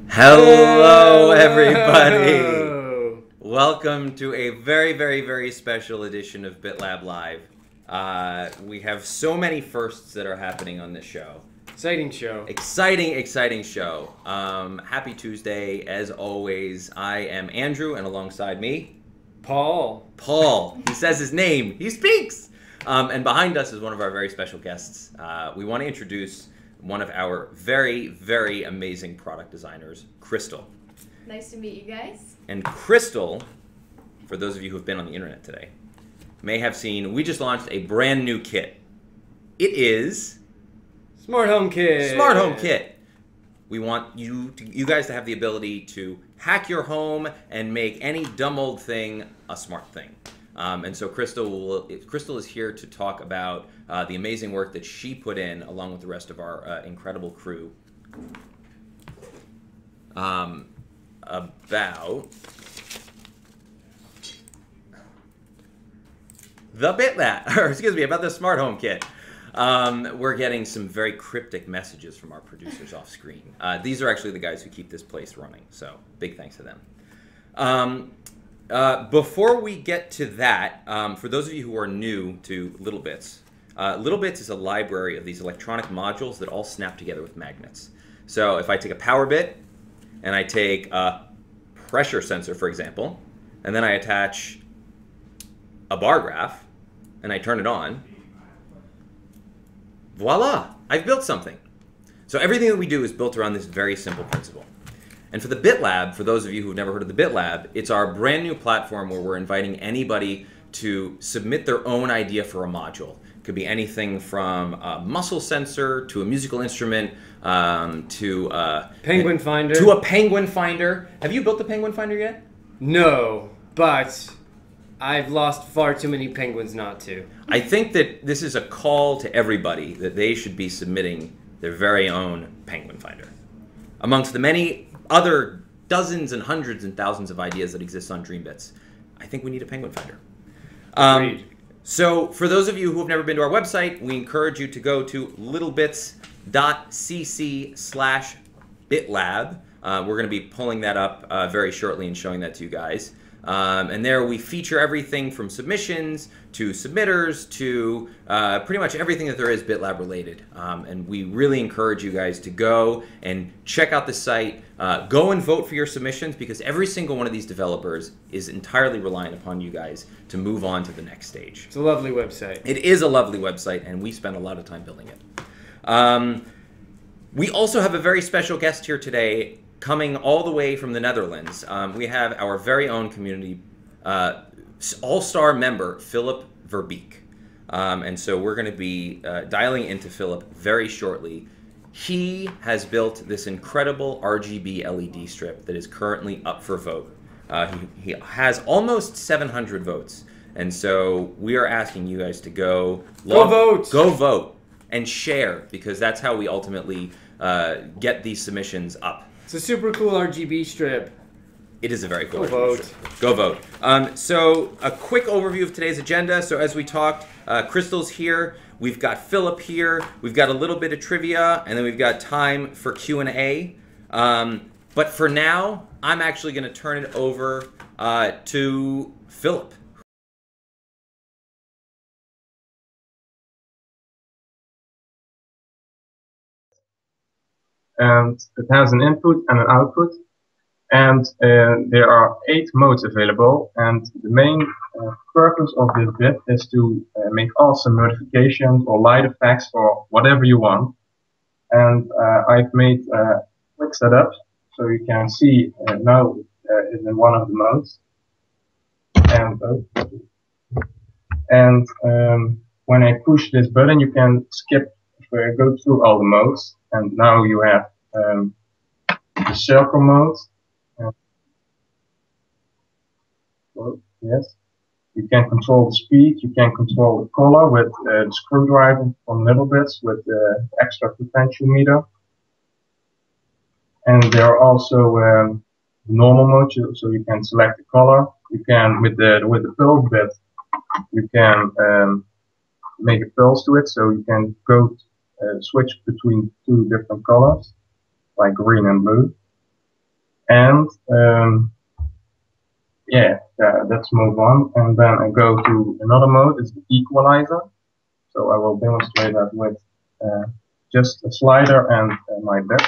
Hello, everybody. Welcome to a very special edition of BitLab Live. We have so many firsts that are happening on this show. Exciting show. Exciting show. Happy Tuesday, as always. I am Andrew, and alongside me, Paul. He says his name. He speaks. And behind us is one of our very special guests. We want to introduce one of our very amazing product designers, Krystal. Nice to meet you guys. And Krystal, for those of you who have been on the internet today, may have seen we just launched a brand new kit. It is SmartHome Kit. SmartHome Kit. We want you guys to have the ability to hack your home and make any dumb old thing a smart thing. And so Krystal is here to talk about the amazing work that she put in along with the rest of our incredible crew about the BitLab, or excuse me, about the SmartHome Kit. We're getting some very cryptic messages from our producers off screen. These are actually the guys who keep this place running, so big thanks to them. Before we get to that, for those of you who are new to littlebits, littlebits is a library of these electronic modules that all snap together with magnets. So if I take a power bit and I take a pressure sensor, for example, and then I attach a bar graph and I turn it on, voila, I've built something. So everything that we do is built around this very simple principle. And for the BitLab, for those of you who've never heard of the BitLab, it's our brand new platform where we're inviting anybody to submit their own idea for a module. It could be anything from a muscle sensor to a musical instrument to a penguin finder. To a penguin finder. Have you built the penguin finder yet? No, but I've lost far too many penguins not to. I think that this is a call to everybody that they should be submitting their very own penguin finder. Amongst the many other dozens and hundreds and thousands of ideas that exist on DreamBits, I think we need a penguin finder. So for those of you who have never been to our website, we encourage you to go to littlebits.cc/bitlab. We're going to be pulling that up very shortly and showing that to you guys. And there we feature everything from submissions to submitters to pretty much everything that there is BitLab related. And we really encourage you guys to go and check out the site. Go and vote for your submissions because every single one of these developers is entirely reliant upon you guys to move on to the next stage. It's a lovely website. It is a lovely website, and we spent a lot of time building it. We also have a very special guest here today, coming all the way from the Netherlands. We have our very own community all-star member, Philipp Verbeek. And so we're going to be dialing into Philipp very shortly. He has built this incredible RGB LED strip that is currently up for vote. He has almost 700 votes. And so we are asking you guys to go vote, and share, because that's how we ultimately get these submissions up. It's a super cool RGB strip. It is a very cool RGB strip. Go vote. So a quick overview of today's agenda. So as we talked, Krystal's here. We've got Philipp here. We've got a little bit of trivia, and then we've got time for Q&A. But for now, I'm actually going to turn it over to Philipp. And it has an input and an output, and there are 8 modes available, and the main purpose of this bit is to make awesome notifications or light effects or whatever you want. And I've made a quick setup so you can see now in one of the modes. And when I push this button, you can go through all the modes. And now you have the circle mode. Yes, you can control the speed. You can control the color with the screwdriver from littlebits with the extra potential meter. And there are also normal mode, so you can select the color. You can with the pulse bit, you can make a pulse to it, so you can go switch between two different colors, like green and blue. And yeah, that's mode 1. And then I go to another mode, it's the Equalizer. So I will demonstrate that with just a slider and my bit.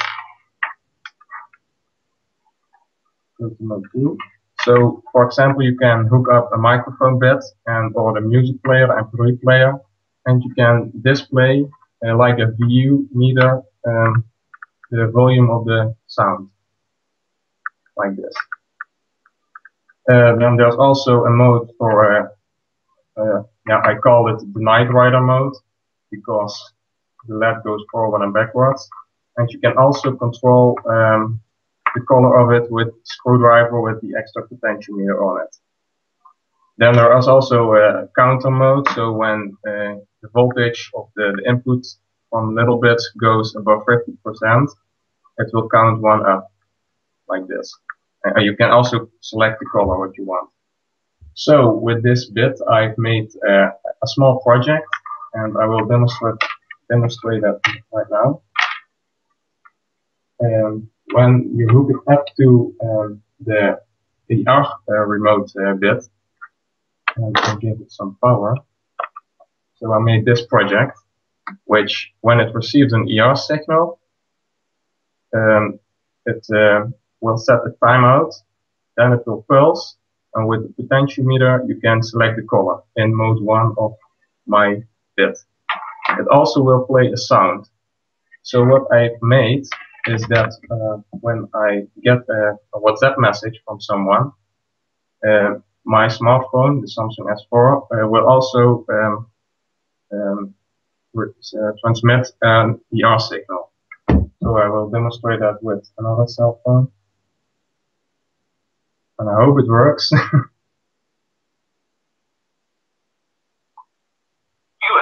Go to mode 2. So, for example, you can hook up a microphone bit and or the music player, the Mp3 player, and you can display like a VU meter the volume of the sound, like this. Then there's also a mode for, yeah, I call it the Night Rider mode, because the LED goes forward and backwards. And you can also control the color of it with screwdriver with the extra potentiometer on it. Then there is also a counter mode, so when the voltage of the input from little bits goes above 50%, it will count 1 up, like this. And you can also select the color what you want. So with this bit, I've made a small project, and I will demonstrate that right now. When you hook it up to the ER remote bit, and I'll give it some power. So I made this project, which when it receives an ER signal, it will set a timeout, then it will pulse, and with the potentiometer you can select the color in mode 1 of my bit. It also will play a sound. So what I've made is that when I get a WhatsApp message from someone, my smartphone, the Samsung S4, will also transmit an ER signal. So I will demonstrate that with another cell phone. And I hope it works. You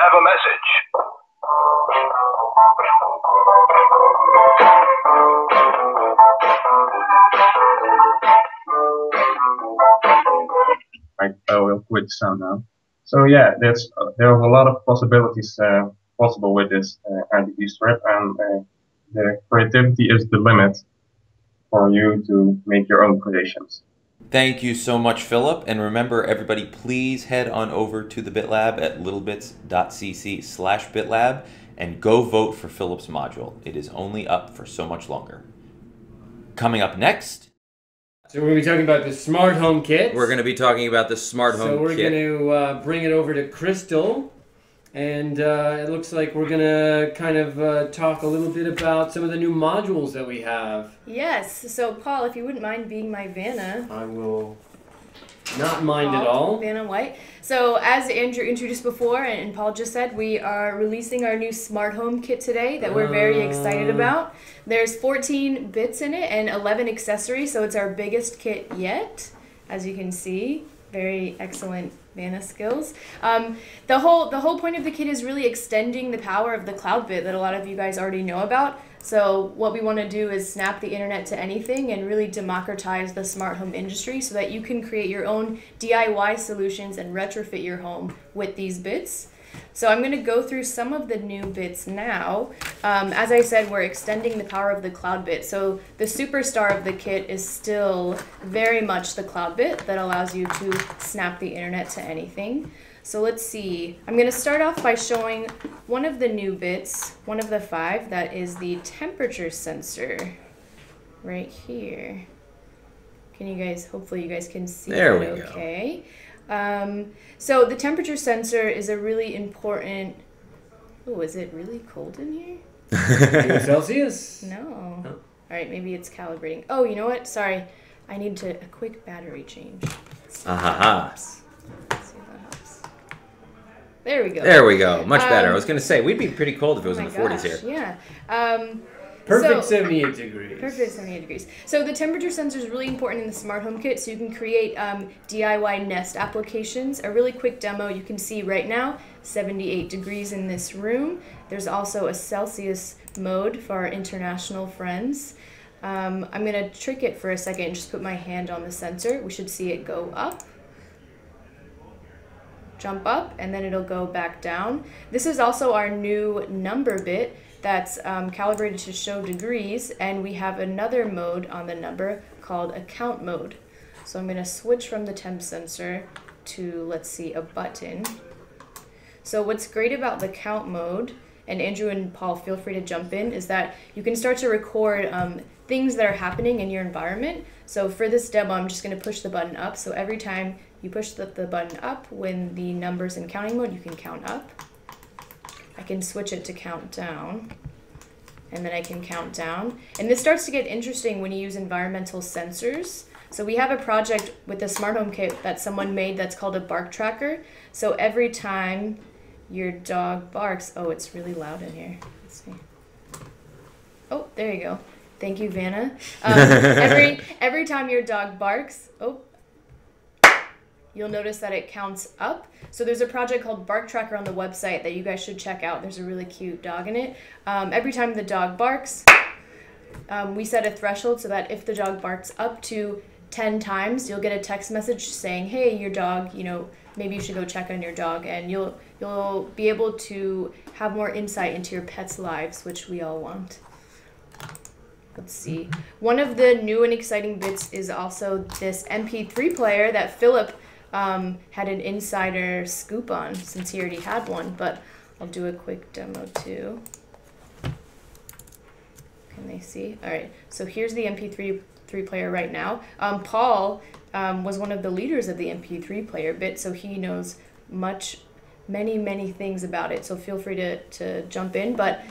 have a message. I will quit sound now. So yeah, there's a lot of possibilities possible with this RGB strip, and the creativity is the limit for you to make your own creations. Thank you so much, Philip. And remember, everybody, please head on over to the BitLab at littlebits.cc/BitLab and go vote for Philip's module. It is only up for so much longer. Coming up next. So we're going to be talking about the smart home kit. We're going to be talking about the smart home kit. So we're going to bring it over to Krystal. And it looks like we're going to kind of talk a little bit about some of the new modules that we have. Yes. So, Paul, if you wouldn't mind being my Vanna. I will not mind at all. Vanna White. So, as Andrew introduced before and Paul just said, we are releasing our new smart home kit today that we're very excited about. There's 14 bits in it and 11 accessories, so it's our biggest kit yet, as you can see. Very excellent Vanna skills. The whole point of the kit is really extending the power of the cloud bit that a lot of you guys already know about. So what we want to do is snap the internet to anything and really democratize the smart home industry so that you can create your own DIY solutions and retrofit your home with these bits. So I'm going to go through some of the new bits now. As I said, we're extending the power of the cloud bit. So the superstar of the kit is still very much the cloud bit that allows you to snap the internet to anything. So let's see. I'm going to start off by showing one of the new bits, one of the 5, that is the temperature sensor right here. Can you guys, hopefully you guys can see there it we okay. So the temperature sensor is a really important... Oh, is it really cold in here? Celsius? No. Oh. All right, maybe it's calibrating. Oh, you know what? Sorry. I need a quick battery change. Let's see if that helps. There we go. There we go. Much better. I was going to say, we'd be pretty cold if it was in the 40s here. Yeah. Perfect 78 degrees. Perfect 78 degrees. So the temperature sensor is really important in the smart home kit, so you can create DIY Nest applications. A really quick demo you can see right now, 78 degrees in this room. There's also a Celsius mode for our international friends. I'm going to trick it for a second and just put my hand on the sensor. We should see it go up. jump up, and then it'll go back down. This is also our new number bit that's calibrated to show degrees, and we have another mode on the number called a count mode. So I'm going to switch from the temp sensor to, let's see, a button. So what's great about the count mode, and Andrew and Paul, feel free to jump in, is that you can start to record things that are happening in your environment. So for this demo, I'm just going to push the button up. So every time you push the button up, when the number's in counting mode, you can count up. I can switch it to count down, and then I can count down. And this starts to get interesting when you use environmental sensors. So we have a project with the SmartHome kit that someone made that's called a bark tracker. So every time your dog barks, oh, it's really loud in here. Let's see. Oh, there you go. Thank you, Vanna. Every time your dog barks, oh, you'll notice that it counts up. So there's a project called Bark Tracker on the website that you guys should check out. There's a really cute dog in it. Every time the dog barks, we set a threshold so that if the dog barks up to 10 times, you'll get a text message saying, hey, your dog, you know, maybe you should go check on your dog, and you'll be able to have more insight into your pets' lives, which we all want. Let's see. One of the new and exciting bits is also this MP3 player that Philipp had an insider scoop on, since he already had one, but I'll do a quick demo too. Can they see? All right, so here's the MP3 player right now. Paul was one of the leaders of the MP3 player bit, so he knows many things about it, so feel free to jump in. But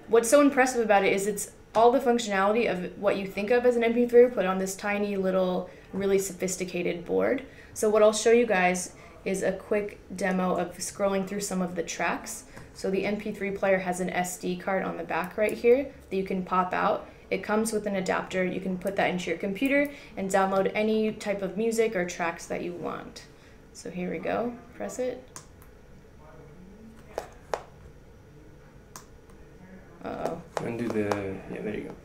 what's so impressive about it is it's all the functionality of what you think of as an MP3 put on this tiny little, really sophisticated board. So what I'll show you guys is a quick demo of scrolling through some of the tracks. So the MP3 player has an SD card on the back right here that you can pop out. It comes with an adapter. You can put that into your computer and download any type of music or tracks that you want. So here we go. Press it. Uh-oh. Undo the, yeah, there you go.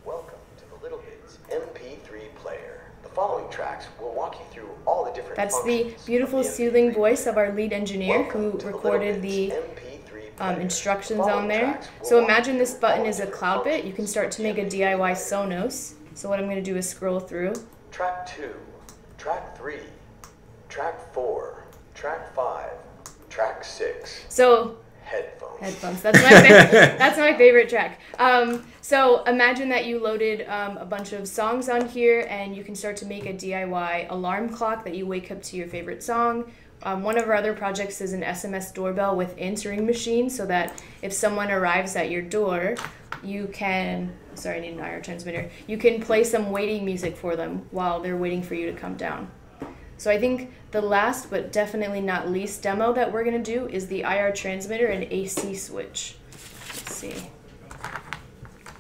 Welcome to the littlebits MP3 player. The following tracks will walk you through all the different That's the beautiful soothing voice of our lead engineer who recorded the instructions on there. So imagine this button is a cloud bit. You can start to make a DIY Sonos. So what I'm going to do is scroll through. Track 2, track 3, track 4, track 5, track 6. So Headphones. That's my favorite track. So imagine that you loaded a bunch of songs on here, and you can start to make a DIY alarm clock that you wake up to your favorite song. One of our other projects is an SMS doorbell with answering machine, so that if someone arrives at your door, you can, sorry, I need an IR transmitter. You can play some waiting music for them while they're waiting for you to come down. So I think the last but definitely not least demo that we're going to do is the IR transmitter and AC switch. Let's see.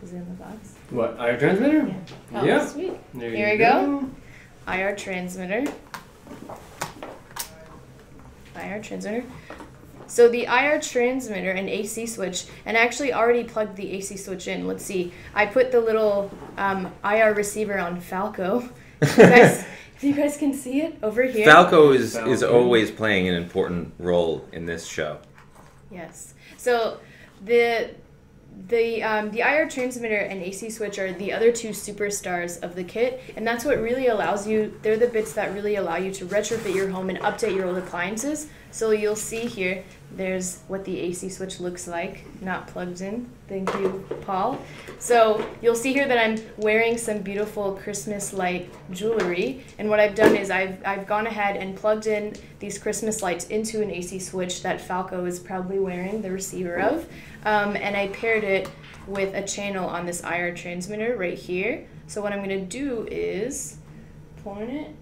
Is it in the box? What, IR transmitter? Yeah. Oh, yeah. Sweet. There Here we go. IR transmitter. IR transmitter. So the IR transmitter and AC switch, and I actually already plugged the AC switch in. Let's see. I put the little IR receiver on Falco. If you guys can see it over here. Falco is always playing an important role in this show. Yes. So the IR transmitter and AC switch are the other two superstars of the kit, and that's what really allows you, they're the bits that really allow you to retrofit your home and update your old appliances. So you'll see here, there's what the AC switch looks like, not plugged in. Thank you, Paul. So you'll see here that I'm wearing some beautiful Christmas light jewelry, and what I've done is I've gone ahead and plugged in these Christmas lights into an AC switch that Falco is probably wearing the receiver of, and I paired it with a channel on this IR transmitter right here. So what I'm going to do is point it.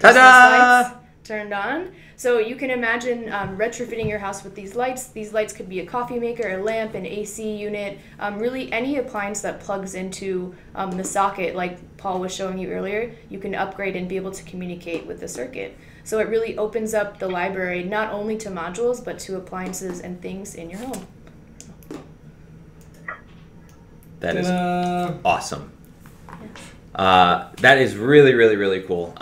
Ta-da! Turned on. So you can imagine retrofitting your house with these lights. These lights could be a coffee maker, a lamp, an AC unit, really any appliance that plugs into the socket like Paul was showing you earlier. You can upgrade and be able to communicate with the circuit. So it really opens up the library not only to modules but to appliances and things in your home. That is awesome. That is really, really, really cool.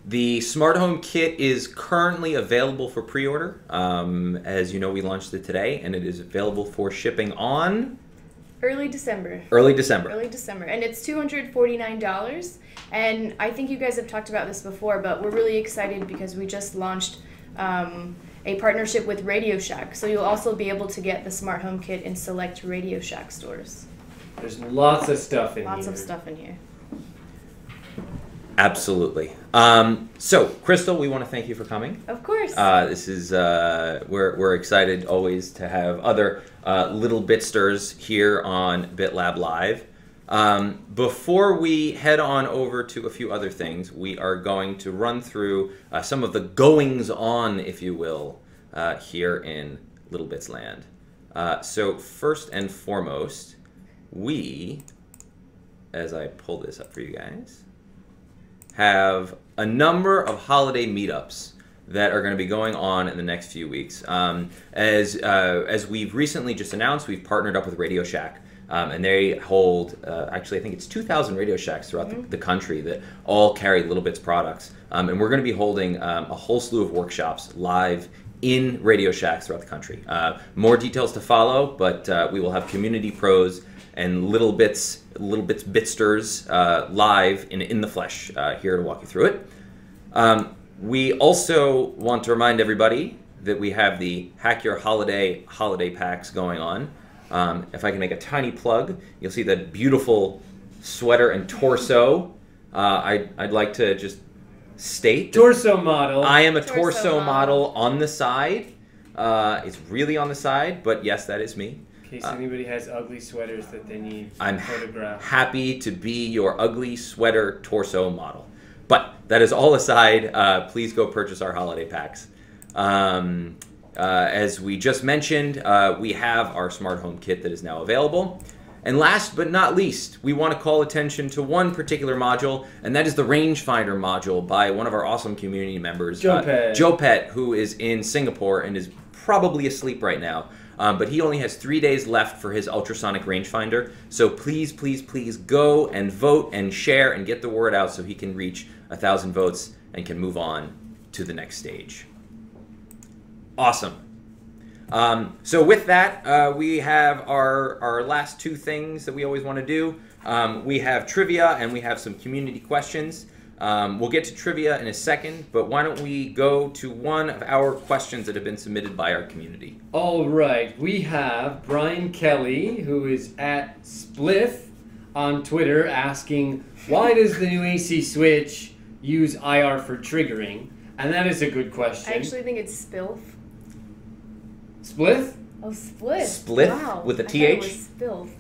The Smart Home Kit is currently available for pre-order. As you know, we launched it today, and it is available for shipping on... Early December. Early December. Early December. And it's $249. And I think you guys have talked about this before, but we're really excited because we just launched a partnership with Radio Shack. So you'll also be able to get the Smart Home Kit in select Radio Shack stores. There's lots of stuff in here. Lots of stuff in here. Absolutely. So, Krystal, we want to thank you for coming. Of course. This is we're excited always to have other little bitsters here on BitLab Live. Before we head on over to a few other things, we are going to run through some of the goings on, if you will, here in Little Bits Land. So first and foremost, we, as I pull this up for you guys, have a number of holiday meetups that are going to be going on in the next few weeks. As we've recently just announced, we've partnered up with Radio Shack, and they hold, actually I think it's 2,000 Radio Shacks throughout the country that all carry Little Bits products. And we're going to be holding a whole slew of workshops live in Radio Shacks throughout the country. More details to follow, but we will have community pros and Little Bits bitsters live in the flesh here to walk you through it. We also want to remind everybody that we have the Hack Your holiday packs going on. If I can make a tiny plug, you'll see that beautiful sweater and torso. I'd like to just state torso model. I am a torso model on the side. It's really on the side, but yes, that is me. In case anybody has ugly sweaters that they need I'm photographed. Happy to be your ugly sweater torso model. But that is all aside. Please go purchase our holiday packs. As we just mentioned, we have our Smart Home Kit that is now available. And last but not least, we want to call attention to one particular module, and that is the Rangefinder module by one of our awesome community members, Joe Pet, who is in Singapore and is probably asleep right now. But he only has 3 days left for his ultrasonic rangefinder. So please, please, please go and vote and share and get the word out so he can reach 1,000 votes and can move on to the next stage. Awesome. So with that, we have our last two things that we always want to do. We have trivia and we have some community questions. We'll get to trivia in a second, but why don't we go to one of our questions that have been submitted by our community. All right, we have Brian Kelly, who is at Spliff on Twitter, asking, why does the new AC switch use IR for triggering? And that is a good question. I actually think it's Spilf. Spliff? Oh, Spliff. Spliff? Wow. With a I TH? thought it was Spilf.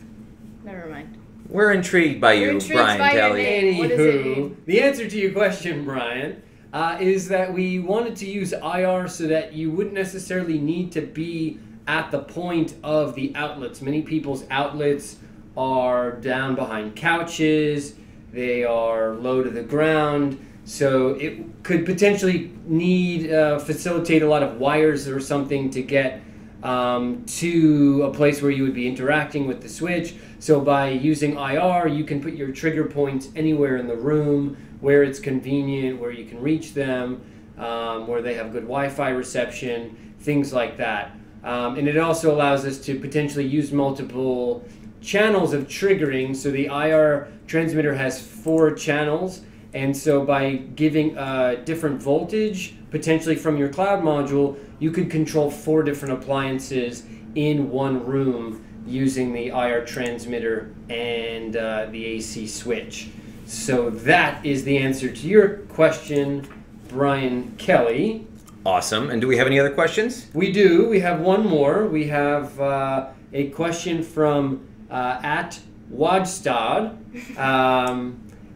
Never mind. We're intrigued by you, Brian Kelly. Anywho, the answer to your question, Brian, is that we wanted to use IR so that you wouldn't necessarily need to be at the point of the outlets. Many people's outlets are down behind couches, they are low to the ground, so it could potentially need facilitate a lot of wires or something to get to a place where you would be interacting with the switch. So by using IR, you can put your trigger points anywhere in the room where it's convenient, where you can reach them, where they have good Wi-Fi reception, things like that. And it also allows us to potentially use multiple channels of triggering. So the IR transmitter has 4 channels, and so by giving different voltage, potentially from your cloud module, you could control 4 different appliances in one room using the IR transmitter and the AC switch. So that is the answer to your question, Brian Kelly. Awesome. And do we have any other questions? We do. We have one more. We have a question from at Wadstad.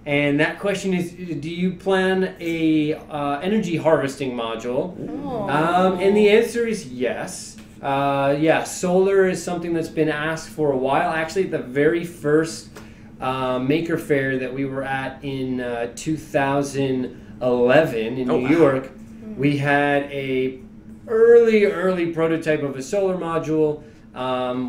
And that question is, do you plan a energy harvesting module? Oh. And the answer is yes. Yeah, solar is something that's been asked for a while. Actually, at the very first Maker Faire that we were at in 2011 in New York, we had a early prototype of a solar module.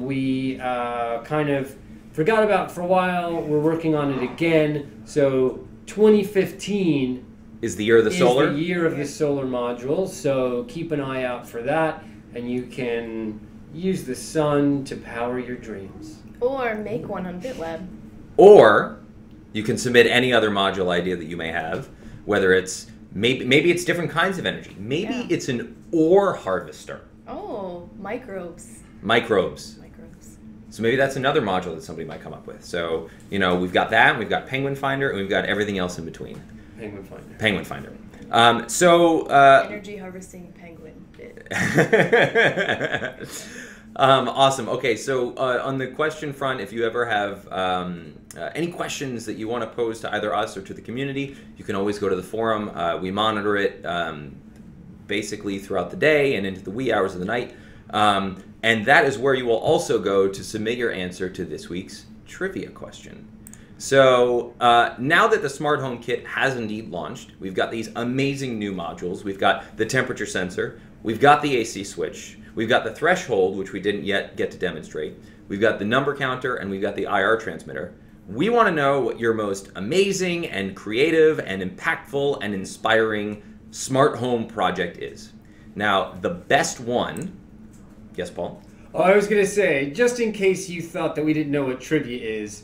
We kind of forgot about it for a while. We're working on it again. So 2015 is the year of the solar. Is the year of the solar module. So keep an eye out for that, and you can use the sun to power your dreams. Or make one on BitLab. Or you can submit any other module idea that you may have, whether it's maybe it's different kinds of energy. Maybe it's an ore harvester. Oh, microbes. Microbes. So maybe that's another module that somebody might come up with. So, you know, we've got that, we've got Penguin Finder, and we've got everything else in between. Penguin Finder. Penguin Finder. Energy harvesting penguin bit. Awesome. Okay, so on the question front, if you ever have any questions that you want to pose to either us or to the community, you can always go to the forum. We monitor it basically throughout the day and into the wee hours of the night. And that is where you will also go to submit your answer to this week's trivia question. So now that the Smart Home Kit has indeed launched, we've got these amazing new modules. We've got the temperature sensor, we've got the AC switch, we've got the threshold, which we didn't yet get to demonstrate, we've got the number counter, and we've got the IR transmitter. We want to know what your most amazing and creative and impactful and inspiring smart home project is. Now, the best one... Yes, Paul? Oh, I was going to say, just in case you thought that we didn't know what trivia is,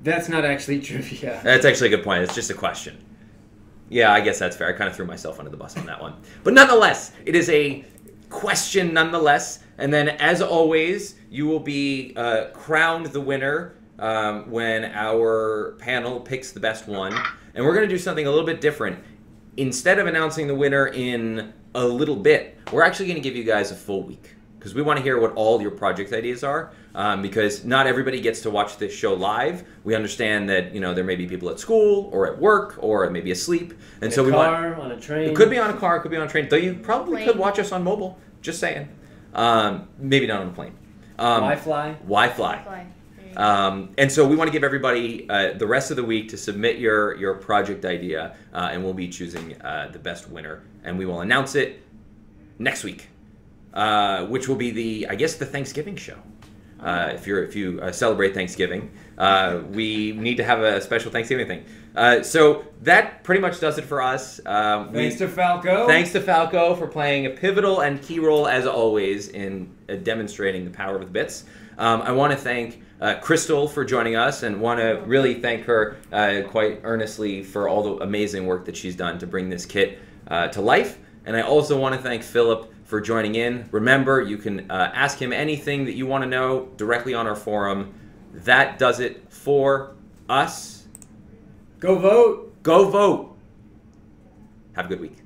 that's not actually trivia. That's actually a good point. It's just a question. Yeah, I guess that's fair. I kind of threw myself under the bus on that one. But nonetheless, it is a question nonetheless. And then, as always, you will be crowned the winner when our panel picks the best one. And we're going to do something a little bit different. Instead of announcing the winner in a little bit, we're actually going to give you guys a full week. Because we want to hear what all your project ideas are, because not everybody gets to watch this show live. We understand that, you know, there may be people at school or at work or maybe asleep, and so we want on a train. It could be on a car, it could be on a train. Though you probably could watch us on mobile. Just saying. Maybe not on a plane. Wi-Fi. And so we want to give everybody the rest of the week to submit your project idea, and we'll be choosing the best winner, and we will announce it next week. Which will be the Thanksgiving show. If you celebrate Thanksgiving, we need to have a special Thanksgiving thing. So that pretty much does it for us. Thanks to Falco. Thanks to Falco for playing a pivotal and key role, as always, in demonstrating the power of the bits. I want to thank Krystal for joining us, and want to really thank her quite earnestly for all the amazing work that she's done to bring this kit to life. And I also want to thank Philipp for joining in. Remember, you can ask him anything that you want to know directly on our forum. That does it for us. Go vote. Go vote. Have a good week.